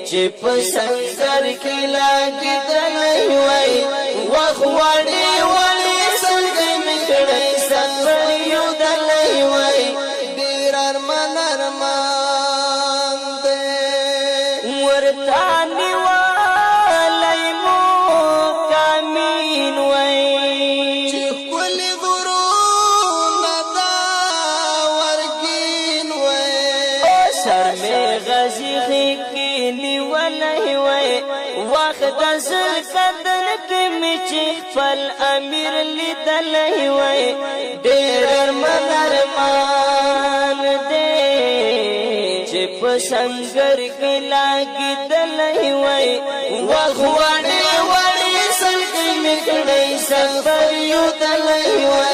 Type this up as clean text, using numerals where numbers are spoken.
چې په سنگر کې لاګېدلی وای وخت وړې وړې سلګۍ مې کړی سفر یودلی وای ډېر ارمان دی ورته نیولی مو کامین وای چې ښکلي غرونه دا ورګین وای سر مې غزي نیولی وای وخت د زلقدر کې مې چې خپل امیر لیدلی وای ډېر ارمان دی چې په سنگر کې لاګېدلی وای وخت وړې وړې سلګۍ مې کړی سفر یودلی وای